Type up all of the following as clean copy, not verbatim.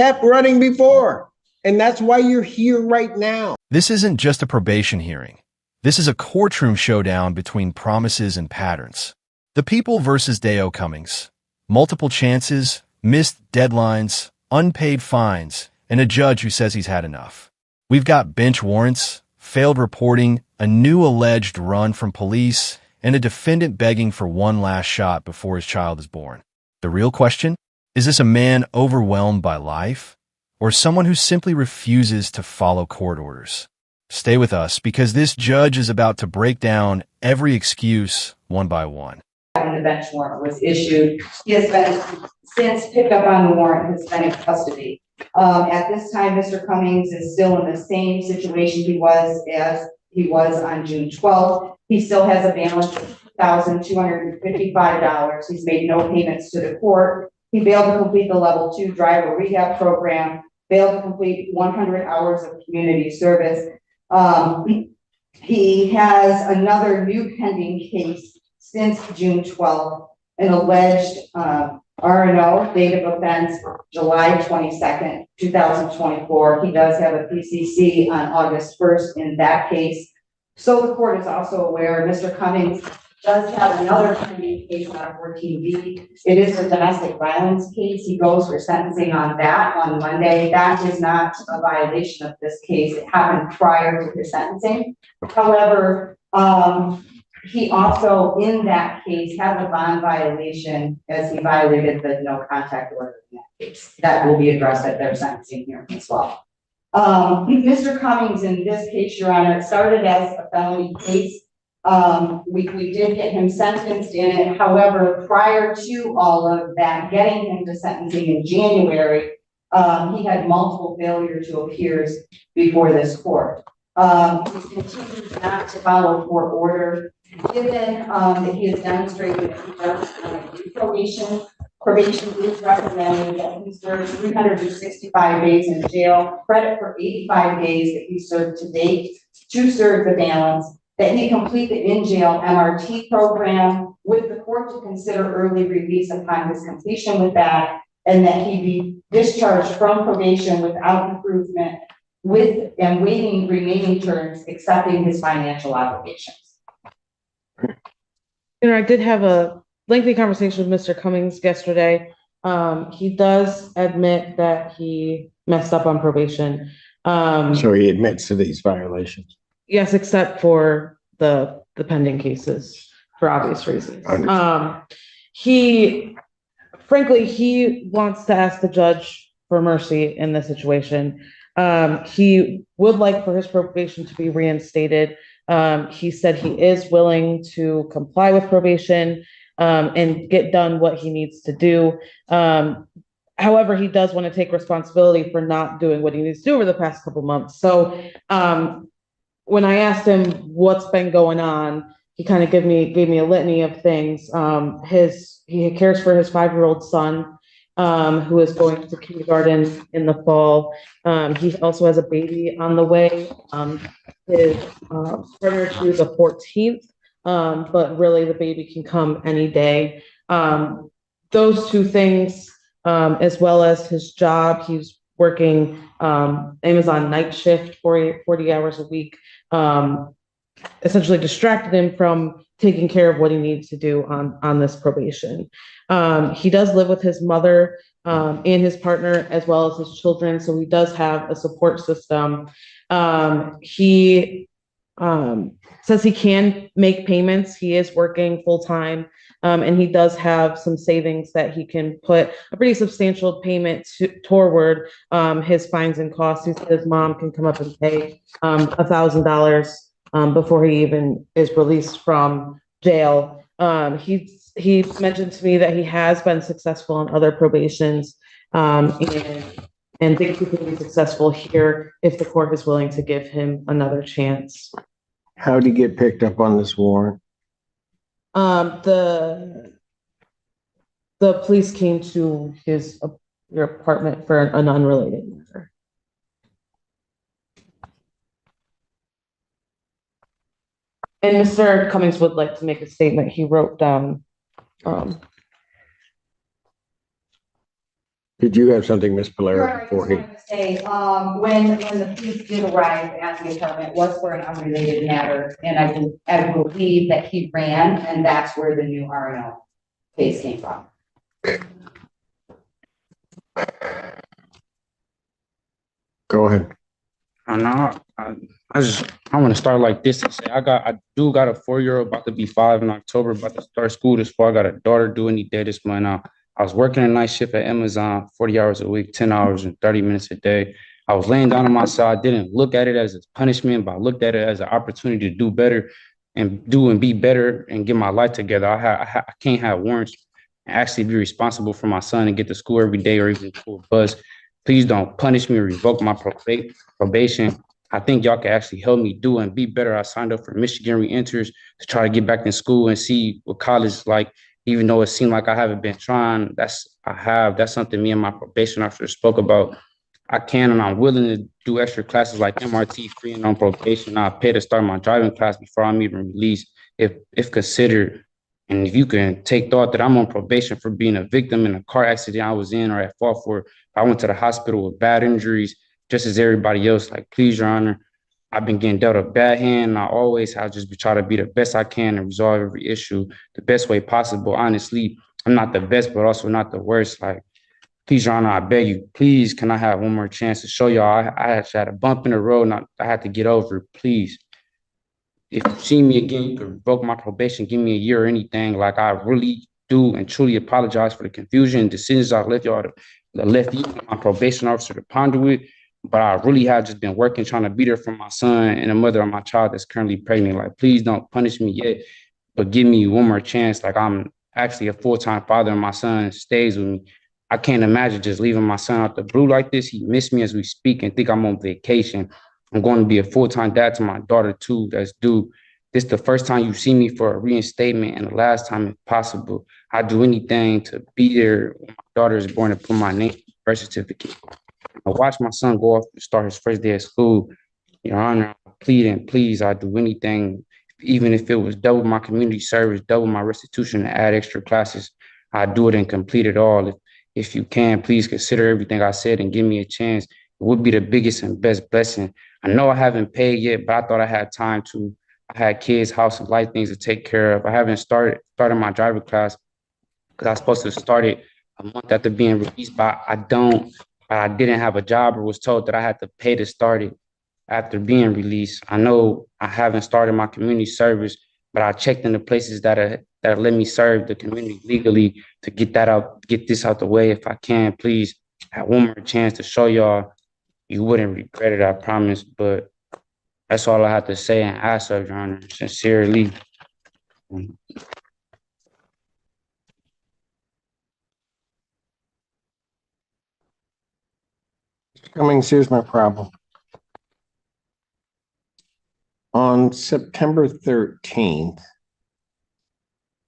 kept running before. And that's why you're here right now. This isn't just a probation hearing. This is a courtroom showdown between promises and patterns. The people versus Deo Cummings. Multiple chances, missed deadlines, unpaid fines, and a judge who says he's had enough. We've got bench warrants, failed reporting, a new alleged run from police, and a defendant begging for one last shot before his child is born. The real question? Is this a man overwhelmed by life, or someone who simply refuses to follow court orders? Stay with us, because this judge is about to break down every excuse one by one. And the bench warrant was issued. He has been, since picked up on the warrant, has been in custody. At this time, Mr. Cummings is still in the same situation he was on June 12th. He still has a balance of $1,255. He's made no payments to the court. He failed to complete the level 2 driver rehab program, failed to complete 100 hours of community service. He has another new pending case since June 12th, an alleged R&O, date of offense, July 22nd, 2024. He does have a PCC on August 1st in that case. So the court is also aware Mr. Cummings does have another pending case on 14B. It is a domestic violence case. He goes for sentencing on that on Monday. That is not a violation of this case. It happened prior to his sentencing. However, he also, in that case, had a bond violation as he violated the no contact order in that case. That will be addressed at their sentencing hearing as well. Mr. Cummings, in this case, Your Honor, it started as a felony case. We did get him sentenced in it. However, prior to all of that, getting him to sentencing in January, he had multiple failure to appears before this court. He continues not to follow court order. Given that he has demonstrated that he does probation is recommending that he serves 365 days in jail, credit for 85 days that he served to date, to serve the balance, that he complete the in-jail MRT program with the court to consider early release upon his completion with that, and that he be discharged from probation without improvement with and waiving remaining terms, accepting his financial obligations. I did have a lengthy conversation with Mr. Cummings yesterday. He does admit that he messed up on probation. So he admits to these violations. Yes, except for the pending cases for obvious reasons. He wants to ask the judge for mercy in this situation. He would like for his probation to be reinstated. He said he is willing to comply with probation and get done what he needs to do. However, he does want to take responsibility for not doing what he needs to do over the past couple months. So when I asked him what's been going on, he kind of gave me a litany of things. He cares for his 5-year-old son, who is going to kindergarten in the fall. He also has a baby on the way. His partner to the 14th, but really the baby can come any day. Those two things, as well as his job, he's working Amazon night shift 40 hours a week, essentially distracted him from taking care of what he needs to do on this probation. He does live with his mother and his partner, as well as his children, so he does have a support system. He says he can make payments. He is working full time, and he does have some savings that he can put a pretty substantial payment toward his fines and costs. He said his mom can come up and pay $1,000 before he even is released from jail. He mentioned to me that he has been successful on other probations, and thinks he can be successful here if the court is willing to give him another chance. How did he get picked up on this warrant? The police came to your apartment for an unrelated matter. And Mr. Cummings would like to make a statement. He wrote down Did you have something, Ms. Your Polaro, Honor, I just before he? wanted to say, when the police did arrive at the apartment, it was for an unrelated matter, and I believe that he ran, and that's where the new RNO case came from. Go ahead. And I want to start like this and say I do got a 4-year-old about to be 5 in October, about to start school this fall. I got a daughter due any day this month. I was working a night shift at Amazon, 40 hours a week, 10 hours and 30 minutes a day. I was laying down on my side. I didn't look at it as a punishment, but I looked at it as an opportunity to do better and be better and get my life together. I can't have warrants and actually be responsible for my son and get to school every day or even to a bus. Please don't punish me or revoke my probation. I think y'all can actually help me do and be better. I signed up for Michigan Reenters to try to get back in school and see what college is like, even though it seemed like I haven't been trying. That's something me and my probation officer spoke about. I can and I'm willing to do extra classes like MRT free and on probation. I pay to start my driving class before I'm even released, if considered. And if you can take thought that I'm on probation for being a victim in a car accident I was in or at fault for, I went to the hospital with bad injuries, just as everybody else. Like, please, Your Honor, I've been getting dealt a bad hand. And I just try to be the best I can and resolve every issue the best way possible. Honestly, I'm not the best, but also not the worst. Like, please, Your Honor, I beg you, please, can I have one more chance to show y'all? I actually had a bump in the road and I had to get over it. Please. If you see me again, you can revoke my probation, give me a year or anything. Like, I really do and truly apologize for the confusion and decisions I left y'all left you and my probation officer to ponder with. But I really have just been working, trying to be there for my son and the mother of my child that's currently pregnant. Like, please don't punish me yet, but give me one more chance. Like, I'm actually a full-time father and my son stays with me. I can't imagine just leaving my son out the blue like this. He missed me as we speak and think I'm on vacation. I'm going to be a full-time dad to my daughter too, that's due. This is the first time you see me for a reinstatement and the last time if possible. I do anything to be there when my daughter is born and put my name on the birth certificate. I watched my son go off to start his first day of school. Your Honor, I plead and please, I do anything, even if it was double my community service, double my restitution, and add extra classes. I do it and complete it all. If you can, please consider everything I said and give me a chance. It would be the biggest and best blessing. I know I haven't paid yet, but I thought I had time to. I had kids, house, and life things to take care of. I haven't started my driver class because I was supposed to start it a month after being released, but I didn't have a job or was told that I had to pay to start it after being released. I know I haven't started my community service, but I checked in the places that let me serve the community legally to get this out the way. If I can, please have one more chance to show y'all. You wouldn't regret it, I promise. But that's all I have to say and ask of Your Honor, sincerely. Cummings, here's my problem. On September 13th,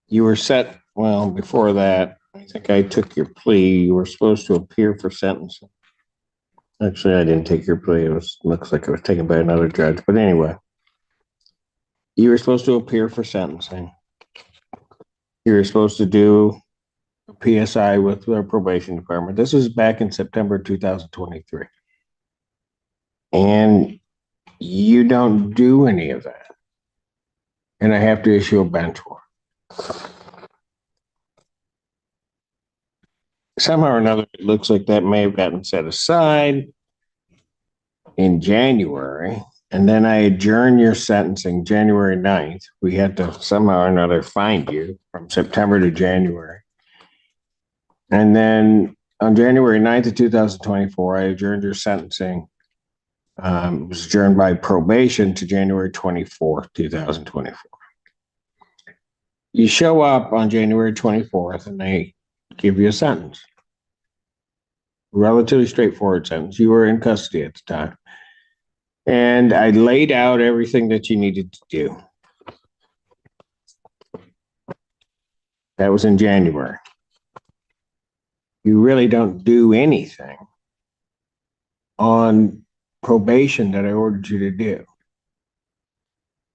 you were set, well, before that, I think I took your plea. You were supposed to appear for sentencing. Actually, I didn't take your plea. Looks like it was taken by another judge. But anyway, you were supposed to appear for sentencing. You were supposed to do a PSI with the probation department. This was back in September 2023. And you don't do any of that. And I have to issue a bench warrant. Somehow or another, it looks like that may have gotten set aside in January. And then I adjourned your sentencing January 9th. We had to somehow or another find you from September to January. And then on January 9th of 2024, I adjourned your sentencing. It was adjourned by probation to January 24th, 2024. You show up on January 24th and they give you a sentence. Relatively straightforward sentence. You were in custody at the time. And I laid out everything that you needed to do. That was in January. You really don't do anything on probation that I ordered you to do.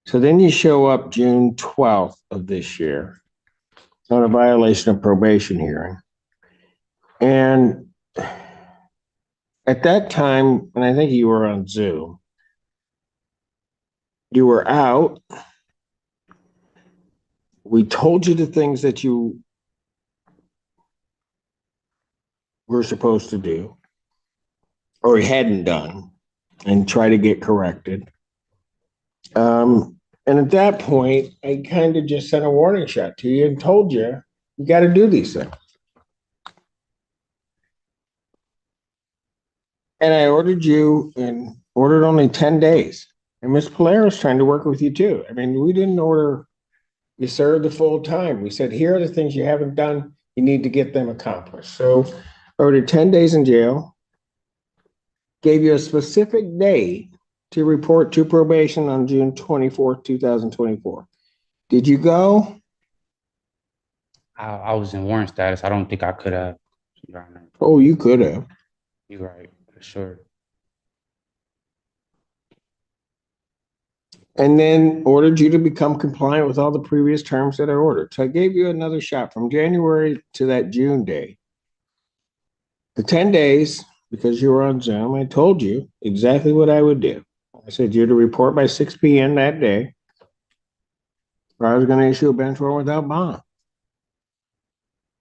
So then you show up June 12th of this year on a violation of probation hearing. And at that time, and I think you were on Zoom, you were out. We told you the things that you were supposed to do or hadn't done and try to get corrected. And at that point, I kind of just sent a warning shot to you and told you, you got to do these things. And I ordered you and ordered only 10 days. And Miss Polaris trying to work with you too. I mean, we didn't order you served the full time. We said, here are the things you haven't done. You need to get them accomplished. So ordered 10 days in jail, gave you a specific date to report to probation on June 24th, 2024. Did you go? I was in warrant status. I don't think I could have. Your Honor. Oh, you could have. You're right, for sure. And then ordered you to become compliant with all the previous terms that I ordered. So I gave you another shot from January to that June day. The 10 days, because you were on Zoom, I told you exactly what I would do. I said you're to report by 6 p.m. that day, or I was going to issue a bench warrant without bond.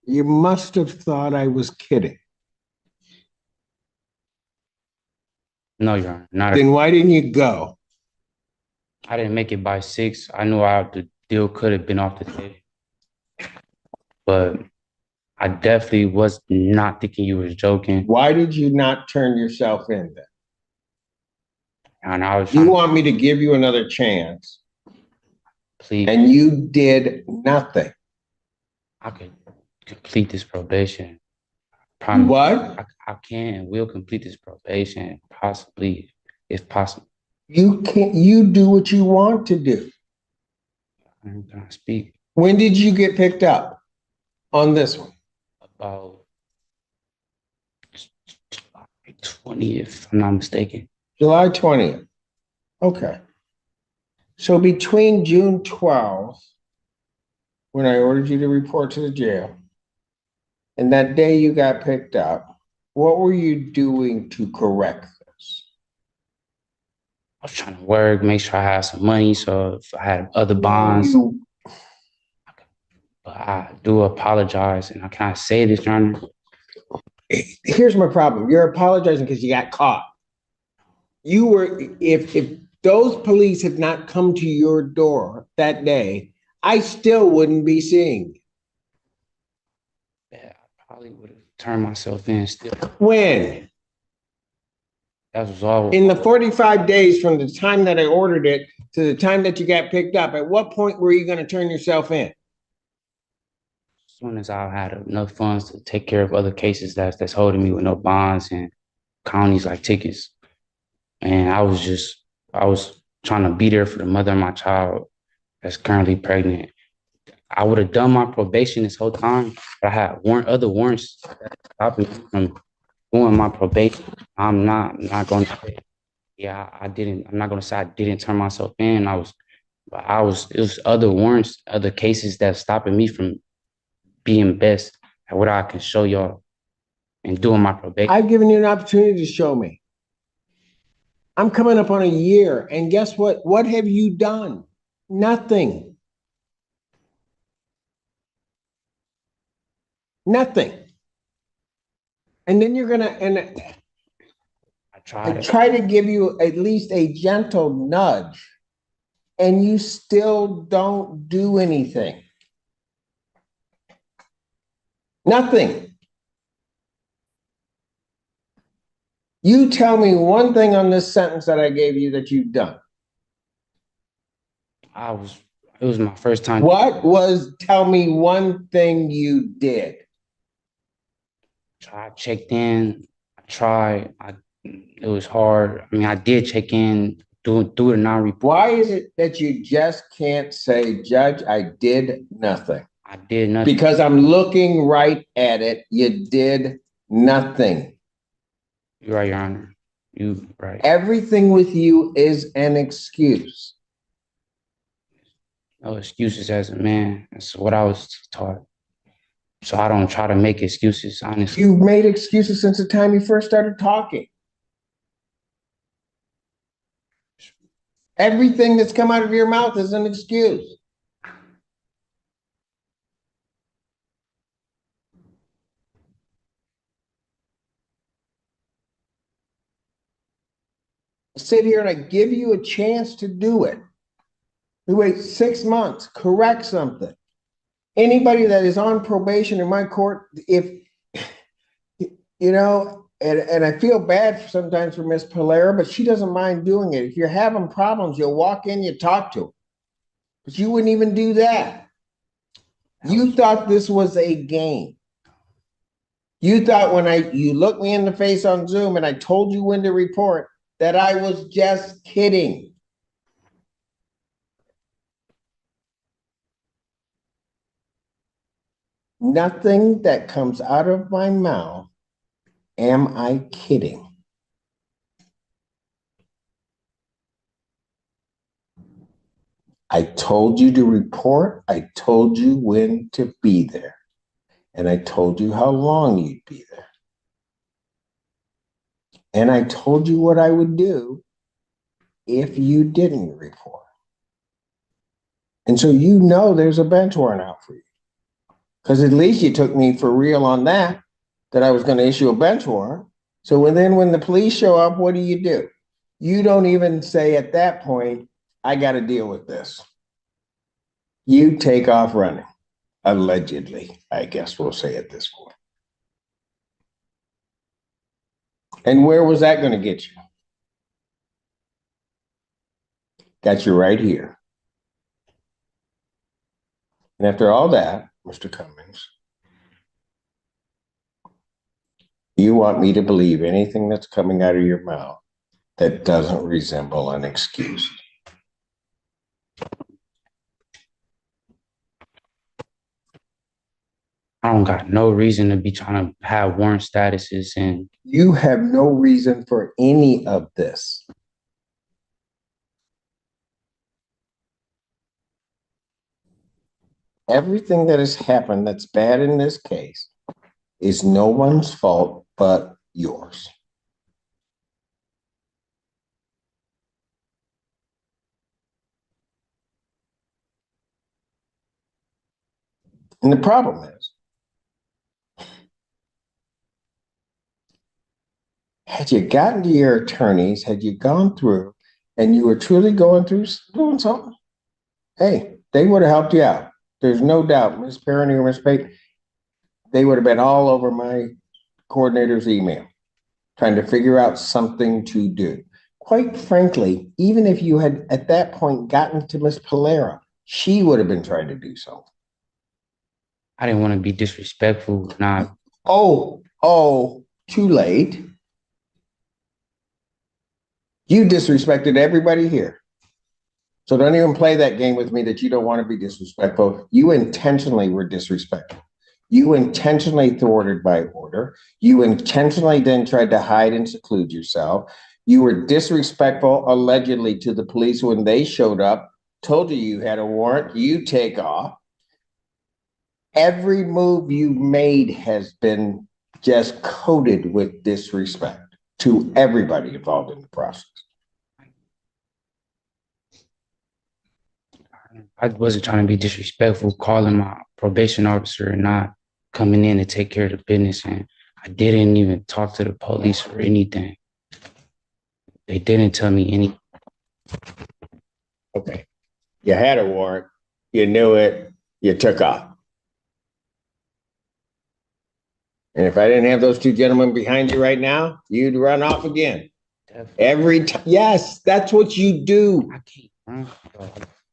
You must have thought I was kidding. No, Your Honor. Not Then why didn't you go? I didn't make it by 6. I knew the deal could have been off the table. But I definitely was not thinking you was joking. Why did you not turn yourself in then? And I was You trying want me to give you another chance, to plead. and you did nothing. I could complete this probation. Promise. What? I can and will complete this probation, possibly, if possible. You can't. You do what you want to do. Can I speak When did you get picked up on this one? about July 20th, if I'm not mistaken? July 20th. Okay. So between June 12th, when I ordered you to report to the jail, and that day you got picked up, what were you doing to correct this? I was trying to work, make sure I had some money, so if I had other bonds. But I do apologize, and I can't say this, Your Honor. Here's my problem. You're apologizing because you got caught. You were, if those police had not come to your door that day, I still wouldn't be seeing you. Yeah, I probably would have turned myself in still. When? That was all. In the 45 days from the time that I ordered it to the time that you got picked up, at what point were you going to turn yourself in? As soon as I had enough funds to take care of other cases that's holding me with no bonds and counties like tickets. And I was trying to be there for the mother of my child that's currently pregnant. I would have done my probation this whole time, but I had other warrants stopping me from doing my probation. I'm not going to say, yeah, I didn't. I'm not going to say I didn't turn myself in. It was other warrants, other cases that's stopping me from being best at what I can show y'all and doing my probation. I've given you an opportunity to show me. I'm coming up on a year, and guess what? What have you done? Nothing. Nothing. And then you're gonna, and I I tried. try to give you at least a gentle nudge, and you still don't do anything. Nothing. You tell me one thing on this sentence that I gave you that you've done. It was my first time. Tell me one thing you did. I checked in. It was hard. I mean, I did check in, do the non-report. Why is it that you just can't say, Judge, I did nothing? I did nothing. Because I'm looking right at it. You did nothing. You're right, Your Honor. You right. Everything with you is an excuse. No excuses as a man. That's what I was taught. so I don't try to make excuses, honestly. You've made excuses since the time you first started talking. Everything that's come out of your mouth is an excuse. I sit here and I give you a chance to do it. We wait 6 months, correct something. Anybody that is on probation in my court, if you know, and I feel bad sometimes for Miss Polera, but she doesn't mind doing it. If you're having problems, you'll walk in, you talk to her. But you wouldn't even do that. You thought this was a game. You thought when you looked me in the face on Zoom and I told you when to report that I was just kidding. Nothing that comes out of my mouth am I kidding. I told you to report. I told you when to be there. And I told you how long you'd be there. And I told you what I would do if you didn't report. And so you know there's a bench warrant out for you. Because at least you took me for real on that I was going to issue a bench warrant. So when the police show up, what do? You don't even say at that point, I got to deal with this. You take off running. Allegedly, I guess we'll say at this point. And where was that going to get you? Got you right here. And after all that, Mr. Cummings, you want me to believe anything that's coming out of your mouth that doesn't resemble an excuse. I don't got no reason to be trying to have warrant statuses, and You have no reason for any of this. Everything that has happened that's bad in this case is no one's fault but yours. And the problem is, had you gotten to your attorneys, had you gone through and you were truly going through doing something, hey, they would have helped you out. There's no doubt, Ms. Perrine or Ms. Pate, they would have been all over my coordinator's email, trying to figure out something to do. Quite frankly, even if you had at that point gotten to Ms. Polera, she would have been trying to do something. I didn't want to be disrespectful. Too late. You disrespected everybody here. So don't even play that game with me that you don't want to be disrespectful. You intentionally were disrespectful. You intentionally thwarted my order. You intentionally then tried to hide and seclude yourself. You were disrespectful, allegedly, to the police when they showed up, told you had a warrant, you take off. Every move you made has been just coated with disrespect to everybody involved in the process. I wasn't trying to be disrespectful, calling my probation officer and not coming in to take care of the business. And I didn't even talk to the police or anything. They didn't tell me anything. Okay. You had a warrant, you knew it, you took off. And if I didn't have those two gentlemen behind you right now, you'd run off again. Definitely. Every time. Yes, that's what you do. I can't run.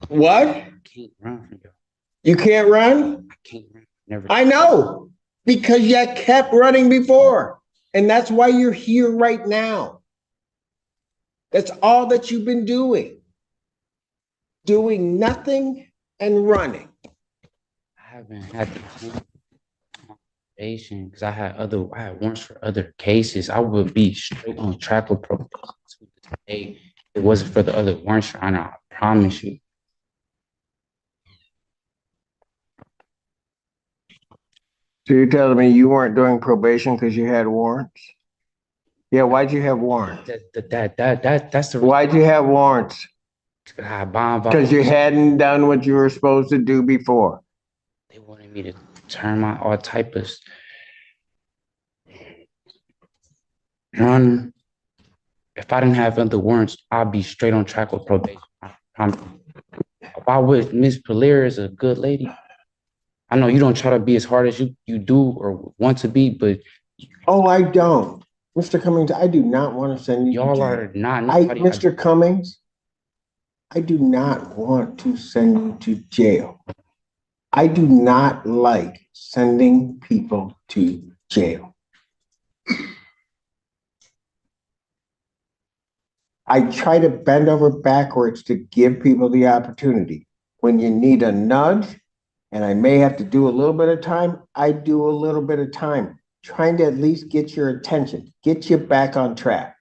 What? I can't run. You can't run? I can't run. Never. I know, because you kept running before. And that's why you're here right now. That's all that you've been doing. Doing nothing and running. I haven't had the probation because I had warrants for other cases. I would be straight on track with probation to this day. If it wasn't for the other warrants, Your Honor, I promise you. So you're telling me you weren't doing probation because you had warrants? Yeah, why'd you have warrants? That's the reason Why'd you have warrants? I bond. Because you hadn't done what you were supposed to do before. They wanted me to turn my all type of run. If I didn't have other warrants, I'd be straight on track with probation. Why would Miss Polaire is a good lady? I know you don't try to be as hard as you do or want to be, but Oh, I don't. Mr. Cummings, I do not want to send you to y'all jail. are not nobody. Mr. Cummings, I do not want to send you to jail. I do not like sending people to jail. I try to bend over backwards to give people the opportunity. When you need a nudge, and I may have to do a little bit of time, I do a little bit of time, trying to at least get your attention, get you back on track.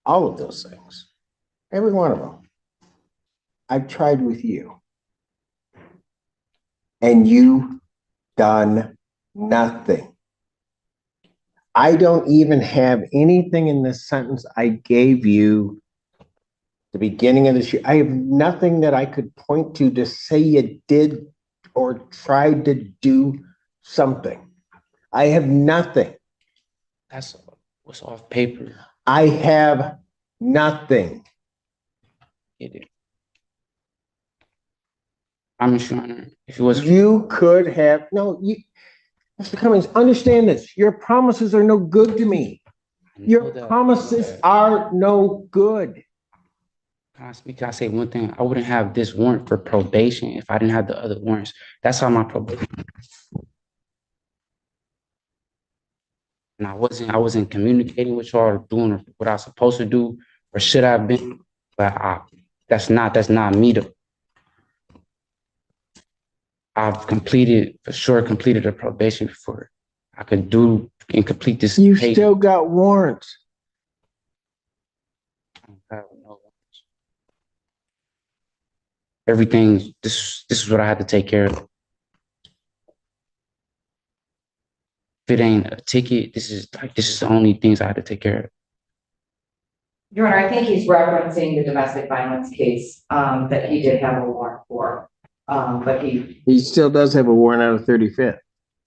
All of those things, every one of them. I've tried with you. And you've done nothing. I don't even have anything in this sentence I gave you the beginning of this year. I have nothing that I could point to say you did or tried to do something. I have nothing. That's what's off paper. I have nothing. Get it. I'm sure if it was You could have, no, you, Mr. Cummings, understand this. Your promises are no good to me. Your promises are no good. Can I say one thing? I wouldn't have this warrant for probation if I didn't have the other warrants. That's how my probation. And I wasn't communicating with y'all or doing what I was supposed to do or should have been. But that's not me to. I've for sure completed a probation before I could do and complete this. You still got warrants. Everything, this is what I had to take care of. If it ain't a ticket, this is the only things I had to take care of. Your Honor, I think he's referencing the domestic violence case, that he did have a warrant for. But he still does have a warrant out of 35th.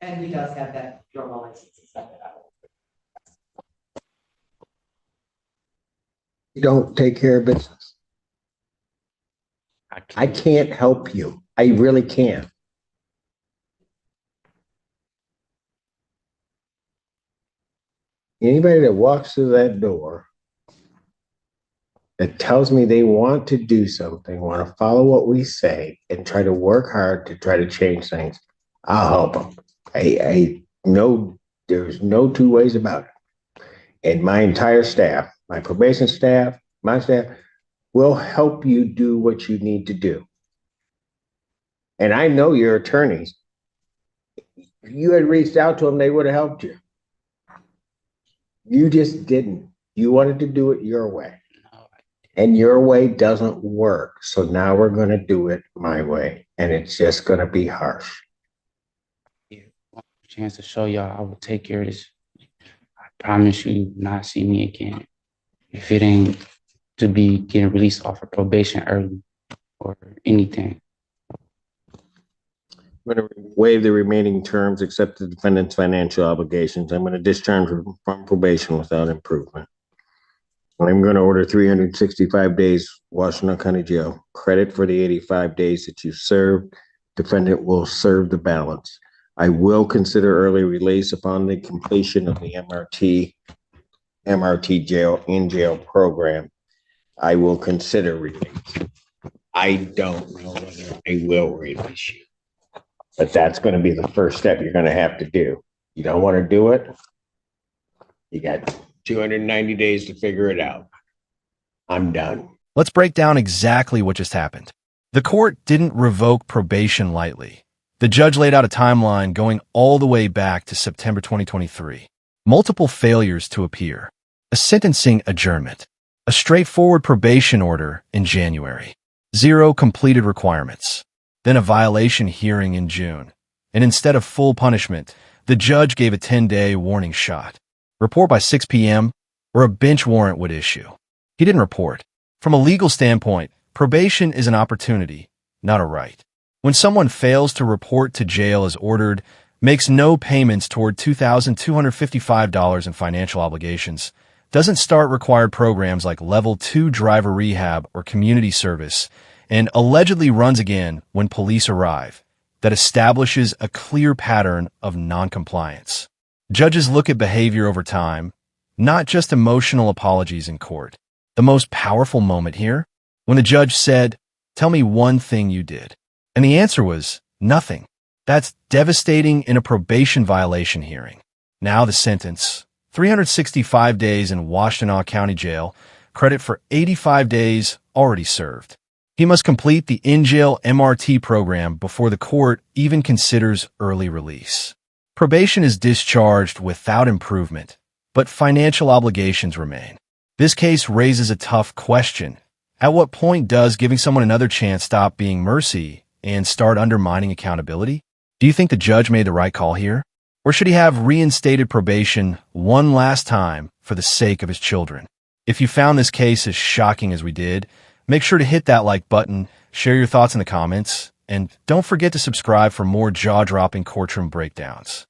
And he does have that drug license. You don't take care of business. I can't help you. I really can't. Anybody that walks through that door that tells me they want to do something, want to follow what we say, and try to work hard to try to change things, I'll help them. I know there's no two ways about it. And my entire staff, my probation staff, my staff, will help you do what you need to do. And I know your attorneys. If you had reached out to them, they would have helped you. You just didn't. You wanted to do it your way. And your way doesn't work. So now we're going to do it my way. And it's just going to be harsh. Chance to show y'all I will take care of this. I promise you not see me again. If it ain't to be getting released off of probation early or anything. I'm going to waive the remaining terms, except the defendant's financial obligations. I'm going to discharge from probation without improvement. I'm going to order 365 days Washington County Jail. Credit for the 85 days that you served. Defendant will serve the balance. I will consider early release upon the completion of the MRT jail in jail program. I will consider release. I don't know whether I will release you, but that's going to be the first step you're going to have to do. You don't want to do it? You got 290 days to figure it out. I'm done. Let's break down exactly what just happened. The court didn't revoke probation lightly. The judge laid out a timeline going all the way back to September 2023. Multiple failures to appear, a sentencing adjournment, a straightforward probation order in January, 0 completed requirements. then a violation hearing in June. And instead of full punishment, the judge gave a 10-day warning shot. Report by 6 p.m. or a bench warrant would issue. He didn't report. From a legal standpoint, probation is an opportunity, not a right. When someone fails to report to jail as ordered, makes no payments toward $2,255 in financial obligations, doesn't start required programs like Level 2 driver rehab or community service, and allegedly runs again when police arrive, that establishes a clear pattern of noncompliance. Judges look at behavior over time, not just emotional apologies in court. The most powerful moment here? When the judge said, "Tell me one thing you did." And the answer was, nothing. That's devastating in a probation violation hearing. Now the sentence, 365 days in Washtenaw County Jail, credit for 85 days already served. He must complete the in-jail MRT program before the court even considers early release. Probation is discharged without improvement, but financial obligations remain. This case raises a tough question. At what point does giving someone another chance stop being mercy and start undermining accountability? Do you think the judge made the right call here? Or should he have reinstated probation one last time for the sake of his children? If you found this case as shocking as we did, make sure to hit that like button, share your thoughts in the comments, and don't forget to subscribe for more jaw-dropping courtroom breakdowns.